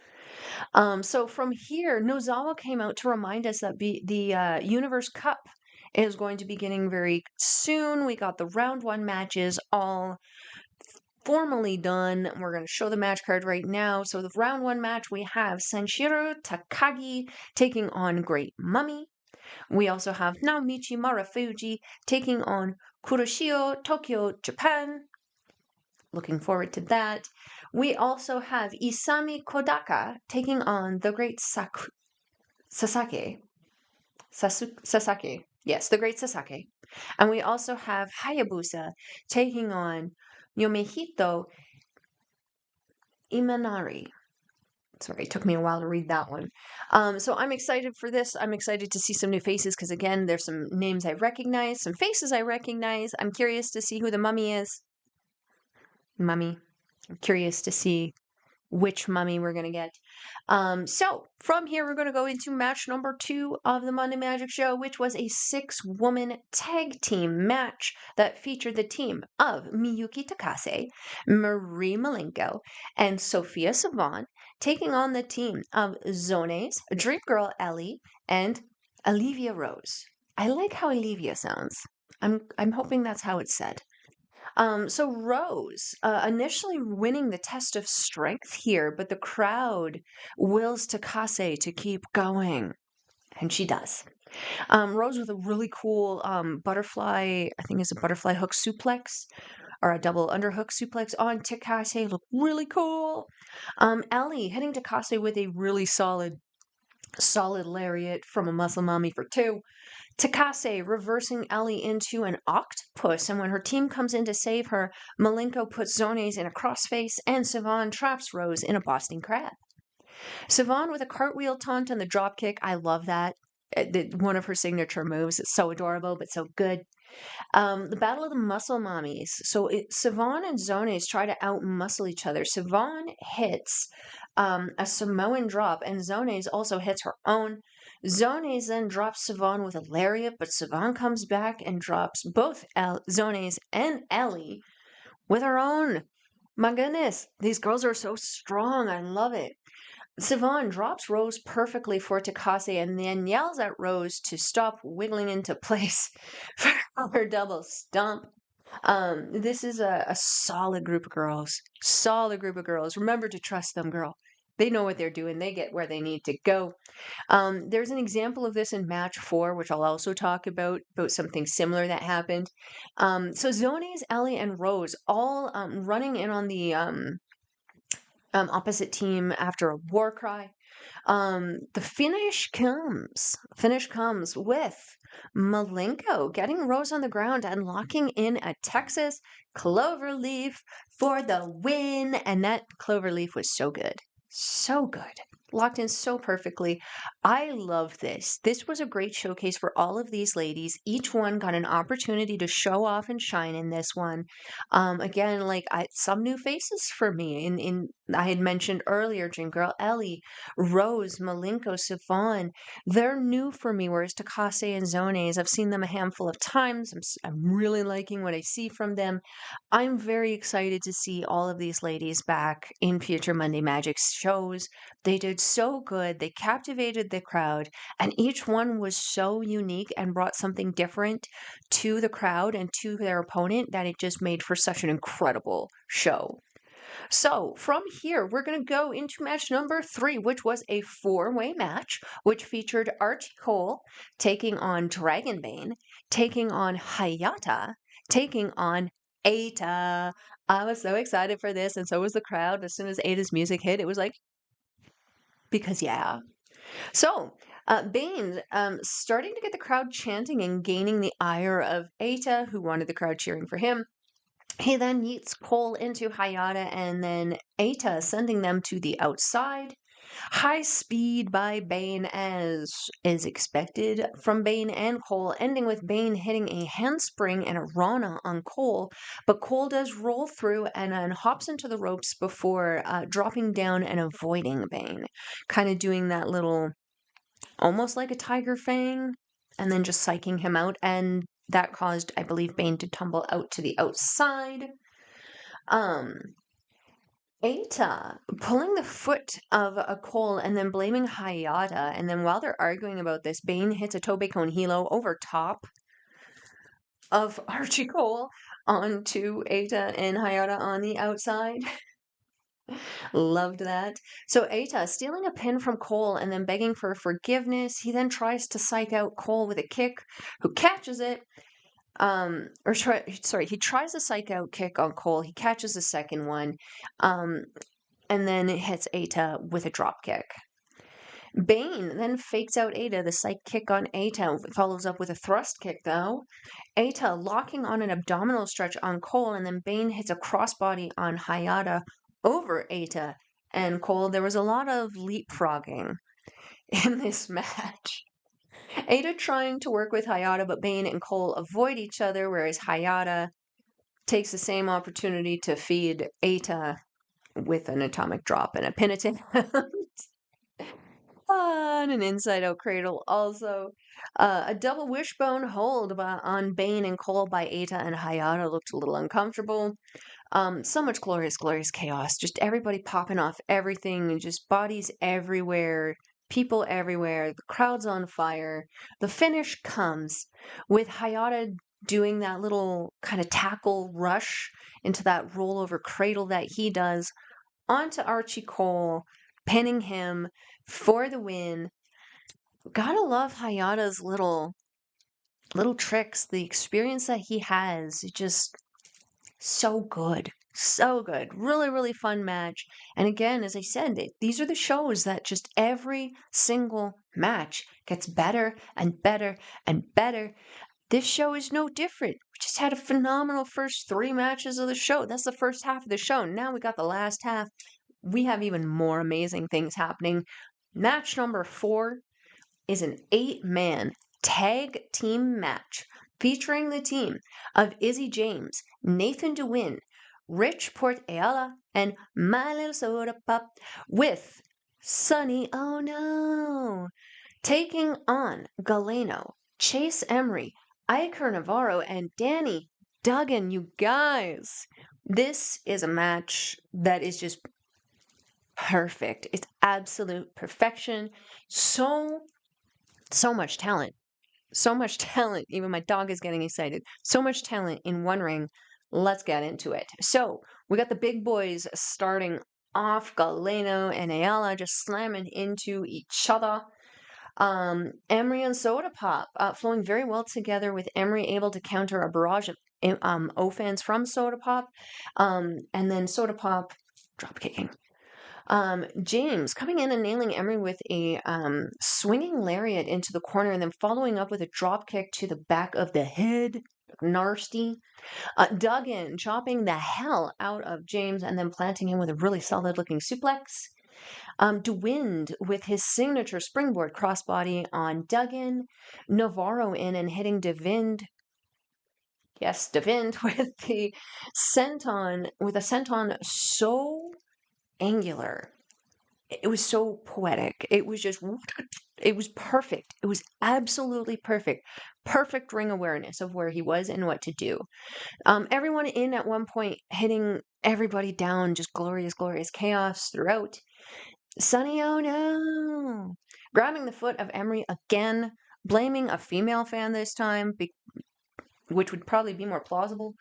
So from here, Nozawa came out to remind us that the Universe Cup is going to be beginning very soon. We got the round one matches all formally done. We're going to show the match card right now. So the round one match, we have Sanshiro Takagi taking on Great Mummy. We also have Naomichi Marufuji taking on Kuroshio Tokyo, Japan. Looking forward to that. We also have Isami Kodaka taking on the great Sasaki. Sasaki. Yes, the great Sasaki. And we also have Hayabusa taking on Yomehito Imanari. Sorry, it took me a while to read that one. So I'm excited for this. I'm excited to see some new faces because, again, there's some names I recognize, some faces I recognize. I'm curious to see who the mummy is. Mummy. I'm curious to see which mummy we're going to get. So from here, we're going to go into match number 2 of the Monday Magic Show, which was a 6-woman tag team match that featured the team of Miyuki Takase, Marie Malenko, and Sophia Sivan taking on the team of Zones, Dream Girl Ellie, and Alivia Rose. I like how Alivia sounds. I'm hoping that's how it's said. So Rose, initially winning the test of strength here, but the crowd wills Takase to keep going. And she does. Rose with a really cool butterfly, I think it's a butterfly hook suplex or a double underhook suplex on Takase. Looked really cool. Ellie hitting Takase with a really solid lariat from a muscle mommy for 2. Takase reversing Ellie into an octopus, and when her team comes in to save her, Malenko puts Zones in a crossface, and Sivan traps Rose in a Boston Crab. Sivan with a cartwheel taunt and the dropkick, I love that. One of her signature moves. It's so adorable, but so good. The Battle of the Muscle Mommies. So Sivan and Zones try to out-muscle each other. Sivan hits a Samoan drop, and Zones also hits her own. Zones then drops Sivan with a lariat, but Sivan comes back and drops both Zones and Ellie with her own. My goodness, these girls are so strong. I love it. Sivan drops Rose perfectly for Takase and then yells at Rose to stop wiggling into place for her double stomp. This is a solid group of girls. Solid group of girls. Remember to trust them, girl. They know what they're doing. They get where they need to go. There's an example of this in match 4, which I'll also talk about something similar that happened. So Zones, Ellie, and Rose all running in on the opposite team after a war cry. The finish comes with Malenko getting Rose on the ground and locking in a Texas cloverleaf for the win. And that cloverleaf was so good. So good. Locked in so perfectly. I love this. This was a great showcase for all of these ladies. Each one got an opportunity to show off and shine in this one. Again, some new faces for me. In I had mentioned earlier, Girl Ellie, Rose, Malenko, Sivan. They're new for me, whereas Takase and Zones, I've seen them a handful of times. I'm really liking what I see from them. I'm very excited to see all of these ladies back in future Monday Magic shows. They did so good. They captivated the crowd, and each one was so unique and brought something different to the crowd and to their opponent that it just made for such an incredible show. So from here, we're going to go into match number 3, which was a 4-way match, which featured Archie Cole taking on Dragon Bane, taking on HAYATA, taking on ATA. I was so excited for this, and so was the crowd. As soon as Ada's music hit, it was like, because yeah. So, Bane, starting to get the crowd chanting and gaining the ire of Ata, who wanted the crowd cheering for him. He then yeets Cole into HAYATA and then Ata, sending them to the outside. High speed by Bane, as is expected from Bane and Cole, ending with Bane hitting a handspring and a Rana on Cole. But Cole does roll through and then hops into the ropes before dropping down and avoiding Bane. Kind of doing that little, almost like a tiger fang, and then just psyching him out. And that caused, I believe, Bane to tumble out to the outside. Ata pulling the foot of a Cole and then blaming HAYATA. And then while they're arguing about this, Bane hits a Tobe Con Hilo over top of Archie Cole onto Ata and HAYATA on the outside. Loved that. So Ata stealing a pin from Cole and then begging for forgiveness. He then tries to psych out Cole with a kick, who catches it. He tries a psych out kick on Cole. He catches the second one. And then it hits Ata with a drop kick. Bane then fakes out Ata. The psych kick on Ata follows up with a thrust kick, though. Ata locking on an abdominal stretch on Cole, and then Bane hits a crossbody on HAYATA over Ata and Cole. There was a lot of leapfrogging in this match. Ata trying to work with HAYATA, but Bane and Cole avoid each other, whereas HAYATA takes the same opportunity to feed Ata with an atomic drop and a pin attempt. And an inside-out cradle also. A double wishbone hold on Bane and Cole by Ata, and HAYATA looked a little uncomfortable. So much glorious, glorious chaos. Just everybody popping off everything, just bodies everywhere, people everywhere, the crowd's on fire. The finish comes with HAYATA doing that little kind of tackle rush into that rollover cradle that he does onto Archie Cole, pinning him for the win. Gotta love HAYATA's little tricks, the experience that he has. Just so good. So good. Really, really fun match. And again, as I said, these are the shows that just every single match gets better and better and better. This show is no different. We just had a phenomenal first 3 matches of the show. That's the first half of the show. Now we got the last half. We have even more amazing things happening. Match number 4 is an 8-man tag team match featuring the team of Izzy James, Nathan DeWin, Rich Port Ayala, and My Little Soda Pop, with Sonny Onoo taking on Galeno, Chase Emery, Iker Navarro, and Danny Duggan. You guys, this is a match that is just perfect. It's absolute perfection. So much talent. So much talent. Even my dog is getting excited. So much talent in one ring. Let's get into it. So we got the big boys starting off. Galeno and Ayala just slamming into each other. Emery and Soda Pop flowing very well together, with Emery able to counter a barrage of offense from Soda Pop. And then Soda Pop drop kicking. James coming in and nailing Emery with a swinging lariat into the corner, and then following up with a drop kick to the back of the head. Nasty. Duggan chopping the hell out of James and then planting him with a really solid looking suplex. DeWind with his signature springboard crossbody on Duggan. Navarro in and hitting DeWind. Yes, DeWind with the senton, so angular. It was so poetic. It was just, it was perfect. It was absolutely perfect. Perfect ring awareness of where he was and what to do. Everyone in at one point, hitting everybody down, just glorious, glorious chaos throughout. Sonny Onoo grabbing the foot of Emery again, blaming a female fan this time. which would probably be more plausible.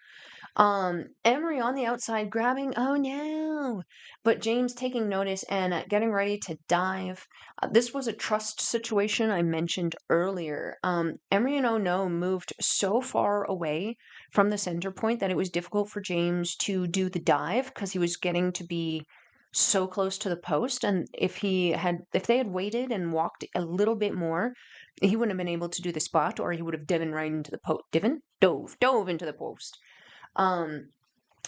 Emery on the outside grabbing, oh no! But James taking notice and getting ready to dive. This was a trust situation I mentioned earlier. Emery and Onoo moved so far away from the center point that it was difficult for James to do the dive because he was getting to be so close to the post. And if they had waited and walked a little bit more, he wouldn't have been able to do the spot, or he would have driven right into the post. Dove into the post.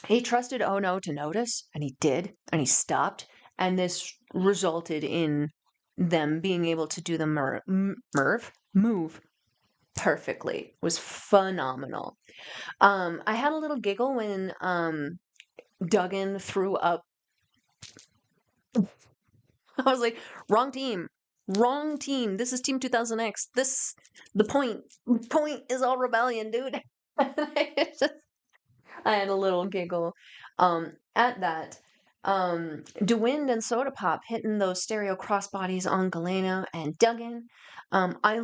He trusted Onoo to notice, and he did, and he stopped, and this resulted in them being able to do the move perfectly. It was phenomenal. I had a little giggle when Duggan threw up. I was like, wrong team. Wrong team. This is Team 2000X. The point is all rebellion, dude. I had a little giggle at that. DeWind and Soda Pop hitting those stereo crossbodies on Galeno and Duggan. I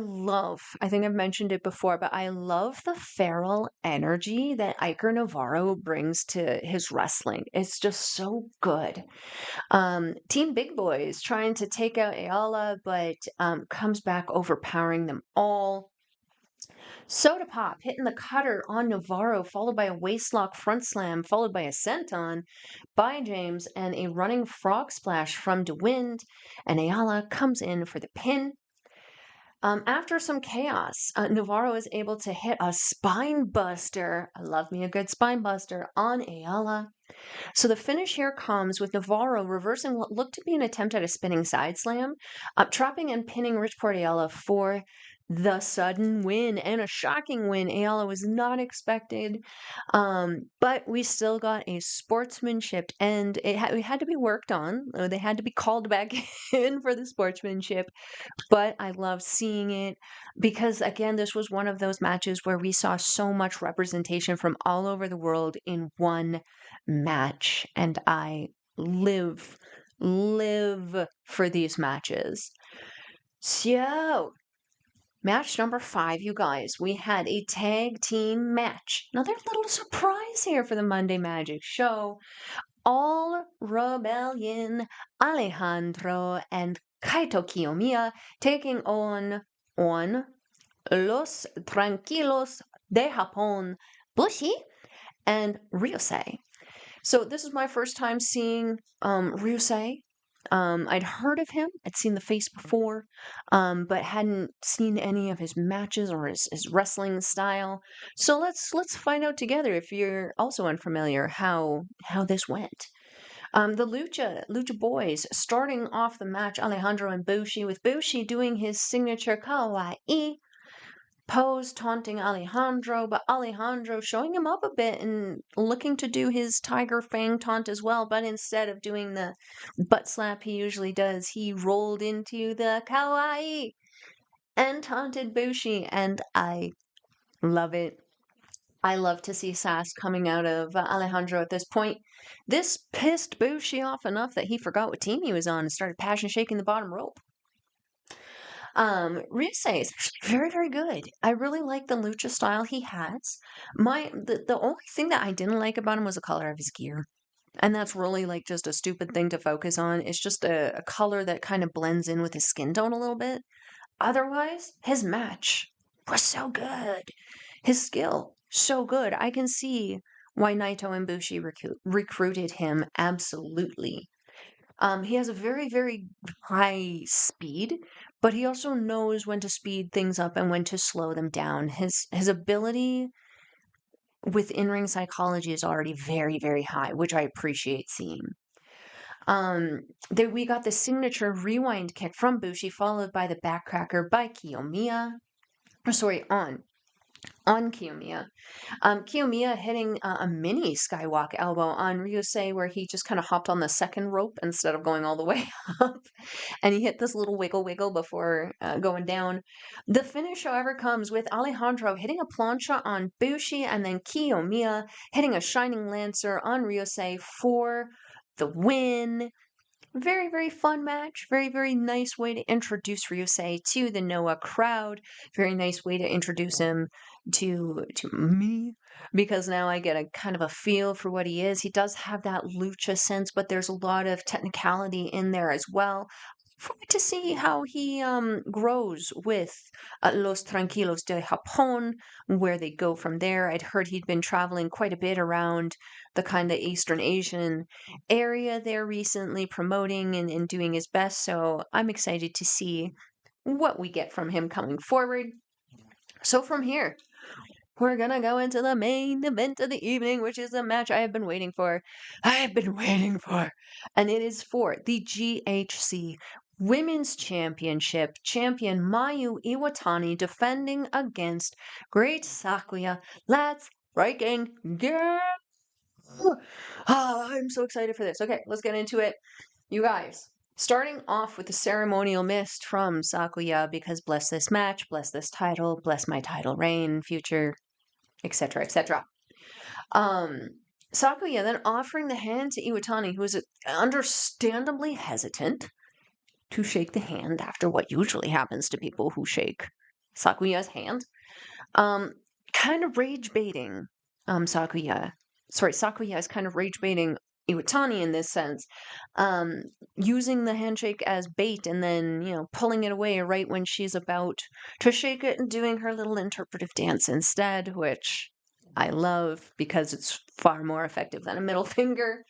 think I've mentioned it before, but I love the feral energy that Iker Navarro brings to his wrestling. It's just so good. Team Big Boys trying to take out Ayala, but comes back overpowering them all. Soda Pop hitting the cutter on Navarro, followed by a waistlock front slam, followed by a senton by James, and a running frog splash from DeWind, and Ayala comes in for the pin. After some chaos, Navarro is able to hit a spine buster. I love me a good spine buster on Ayala. So the finish here comes with Navarro reversing what looked to be an attempt at a spinning side slam, trapping and pinning Richport Ayala for the sudden win, and a shocking win. Ayala was not expected, but we still got a sportsmanship, and it had to be worked on. They had to be called back in for the sportsmanship, but I loved seeing it because, again, this was one of those matches where we saw so much representation from all over the world in one match, and I live for these matches. So, match number 5, you guys. We had a tag team match. Another little surprise here for the Monday Magic Show. All Rebellion, Alejandro and Kaito Kiyomiya taking on Los Tranquilos de Japón, Bushi and Ryusei. So this is my first time seeing Ryusei. I'd heard of him, I'd seen the face before, but hadn't seen any of his matches or his wrestling style. So let's find out together, if you're also unfamiliar, how this went. The Lucha Boys starting off the match, Alejandro and Bushi, with Bushi doing his signature kawaii pose, taunting Alejandro, but Alejandro showing him up a bit and looking to do his tiger fang taunt as well, but instead of doing the butt slap he usually does, he rolled into the kawaii and taunted Bushi, and I love it. I love to see sass coming out of Alejandro at this point. This pissed Bushi off enough that he forgot what team he was on and started passion shaking the bottom rope. Ryusei is very, very good. I really like the lucha style he has. The only thing that I didn't like about him was the color of his gear. And that's really like just a stupid thing to focus on. It's just a color that kind of blends in with his skin tone a little bit. Otherwise, his match was so good. His skill, so good. I can see why Naito and Bushi recruited him, absolutely. He has a very, very high speed, but he also knows when to speed things up and when to slow them down. His ability with in-ring psychology is already very, very high, which I appreciate seeing. We got the signature rewind kick from Bushi, followed by the backcracker by Kiyomiya. On Kiyomiya. Kiyomiya hitting a mini skywalk elbow on Ryusei, where he just kind of hopped on the second rope instead of going all the way up. And he hit this little wiggle before going down. The finish, however, comes with Alejandro hitting a plancha on Bushi, and then Kiyomiya hitting a Shining Lancer on Ryusei for the win. Very, very fun match. Very, very nice way to introduce Ryusei to the Noah crowd. Very nice way to introduce him to me, because now I get a kind of a feel for what he is. He does have that lucha sense, but there's a lot of technicality in there as well. Forward to see how he grows with Los Tranquilos de Japón, where they go from there. I'd heard he'd been traveling quite a bit around the kind of Eastern Asian area there recently, promoting and doing his best. So I'm excited to see what we get from him coming forward. So from here, we're gonna go into the main event of the evening, which is the match I have been waiting for. I've been waiting for. And it is for the GHC Women's Championship. Champion Mayu Iwatani defending against Great Sakuya. Let's freaking go! I'm so excited for this. Okay, let's get into it. You guys, starting off with the ceremonial mist from Sakuya, because bless this match, bless this title, bless my title reign, future, etc., etc. Sakuya then offering the hand to Iwatani, who is understandably hesitant to shake the hand after what usually happens to people who shake Sakuya's hand. Kind of rage baiting Sakuya. Sorry, Sakuya is kind of rage baiting Iwatani in this sense, using the handshake as bait and then, pulling it away right when she's about to shake it and doing her little interpretive dance instead, which I love because it's far more effective than a middle finger.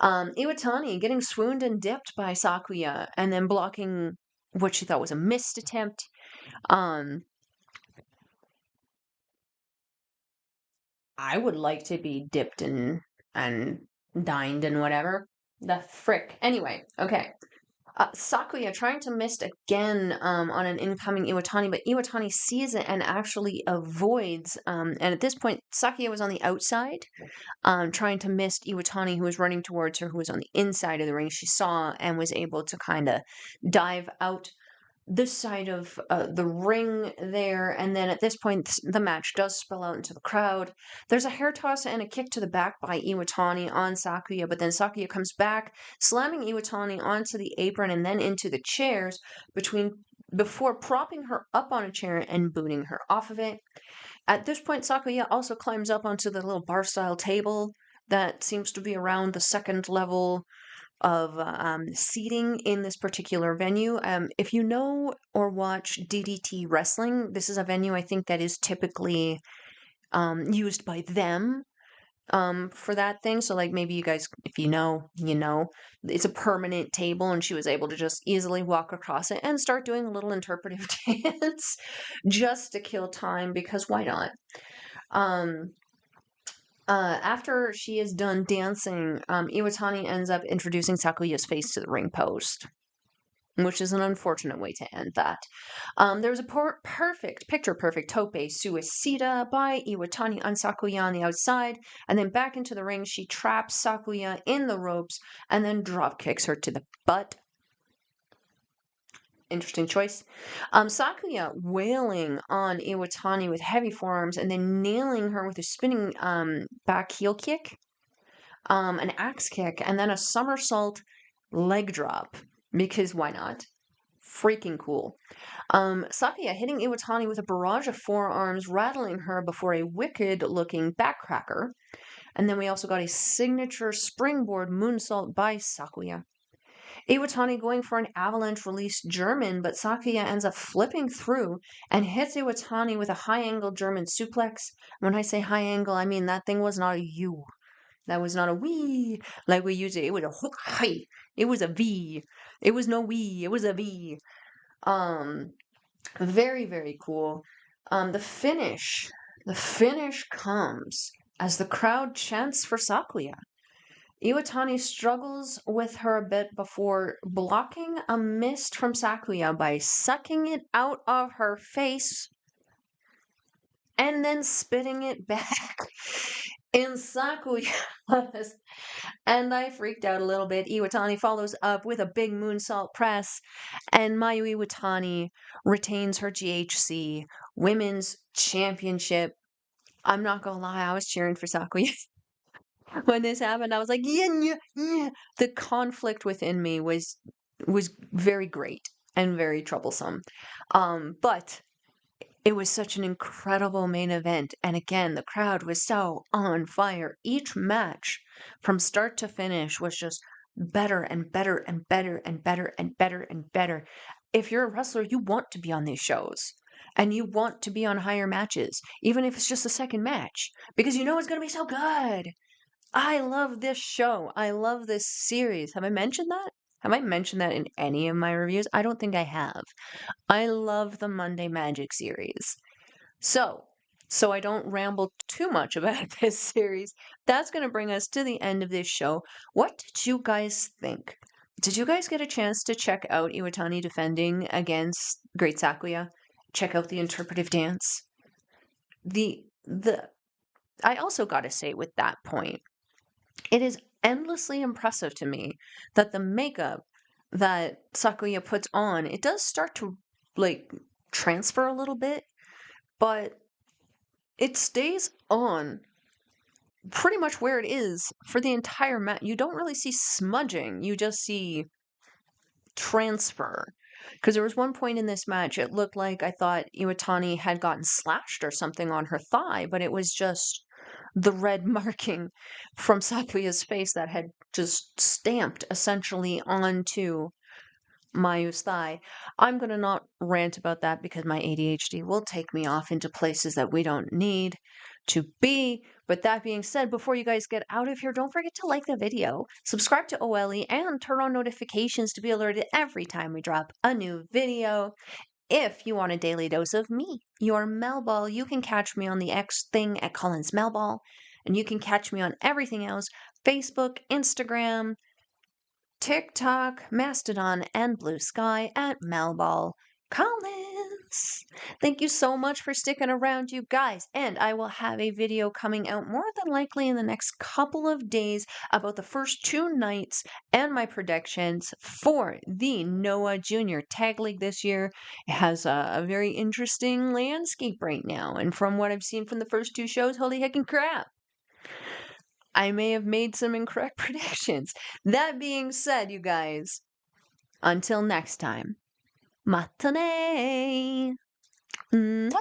Iwatani getting swooned and dipped by Sakuya and then blocking what she thought was a missed attempt. I would like to be dipped and dined and whatever. The frick. Anyway, okay. Sakuya trying to miss again on an incoming Iwatani, but Iwatani sees it and actually avoids. And at this point, Sakuya was on the outside, trying to miss Iwatani, who was running towards her, who was on the inside of the ring. She saw and was able to kind of dive out this side of the ring there, and then at this point the match does spill out into the crowd. There's a hair toss and a kick to the back by Iwatani on Sakuya, but then Sakuya comes back, slamming Iwatani onto the apron and then into the chairs before propping her up on a chair and booting her off of it. At this point, Sakuya also climbs up onto the little bar-style table that seems to be around the second level of seating in this particular venue. If you know or watch DDT wrestling, this is a venue I think that is typically used by them for that thing. So, like, maybe you guys, if you know, it's a permanent table, and she was able to just easily walk across it and start doing a little interpretive dance just to kill time, because why not? After she is done dancing, Iwatani ends up introducing Sakuya's face to the ring post, which is an unfortunate way to end that. There was a picture-perfect tope suicida by Iwatani on Sakuya on the outside, and then back into the ring. She traps Sakuya in the ropes and then drop kicks her to the butt. Interesting choice. Sakuya wailing on Iwatani with heavy forearms and then nailing her with a spinning back heel kick, an axe kick, and then a somersault leg drop, because why not? Freaking cool. Sakuya hitting Iwatani with a barrage of forearms, rattling her before a wicked-looking backcracker. And then we also got a signature springboard moonsault by Sakuya. Iwatani going for an avalanche release German, but Sakuya ends up flipping through and hits Iwatani with a high angle German suplex. When I say high angle, I mean that thing was not a U. That was not a wee like we use it. It was a hook high. It was a V. It was no wee. It was a V. Very, very cool. The finish comes as the crowd chants for Sakuya. Iwatani struggles with her a bit before blocking a mist from Sakuya by sucking it out of her face and then spitting it back in Sakuya's. And I freaked out a little bit. Iwatani follows up with a big moonsault press, and Mayu Iwatani retains her GHC Women's Championship. I'm not gonna lie, I was cheering for Sakuya. When this happened, I was like, yeah, yeah, yeah. The conflict within me was very great and very troublesome. But It was such an incredible main event. And again, the crowd was so on fire. Each match from start to finish was just better and better and better and better and better and better. If you're a wrestler, you want to be on these shows and you want to be on higher matches, even if it's just a second match, because you know it's going to be so good. I love this show. I love this series. Have I mentioned that? Have I mentioned that in any of my reviews? I don't think I have. I love the Monday Magic series. So I don't ramble too much about this series. That's going to bring us to the end of this show. What did you guys think? Did you guys get a chance to check out Iwatani defending against Great Sakuya? Check out the interpretive dance? I also got to say with that point, it is endlessly impressive to me that the makeup that Sakuya puts on, it does start to like transfer a little bit, but it stays on pretty much where it is for the entire match. You don't really see smudging, you just see transfer. Because there was one point in this match, it looked like I thought Iwatani had gotten slashed or something on her thigh, but it was just the red marking from Sakuya's face that had just stamped essentially onto Mayu's thigh. I'm going to not rant about that because my ADHD will take me off into places that we don't need to be. But that being said, before you guys get out of here, don't forget to like the video, subscribe to OLE, and turn on notifications to be alerted every time we drop a new video. If you want a daily dose of me, your Melball, you can catch me on the X thing at Collins Melball, and you can catch me on everything else, Facebook, Instagram, TikTok, Mastodon, and Blue Sky at Melball Collins. Thank you so much for sticking around, you guys. And I will have a video coming out more than likely in the next couple of days about the first 2 nights and my predictions for the Noah Junior Tag League this year. It has a very interesting landscape right now. And from what I've seen from the first 2 shows, holy heckin' crap, I may have made some incorrect predictions. That being said, you guys, until next time, matane! Mwah.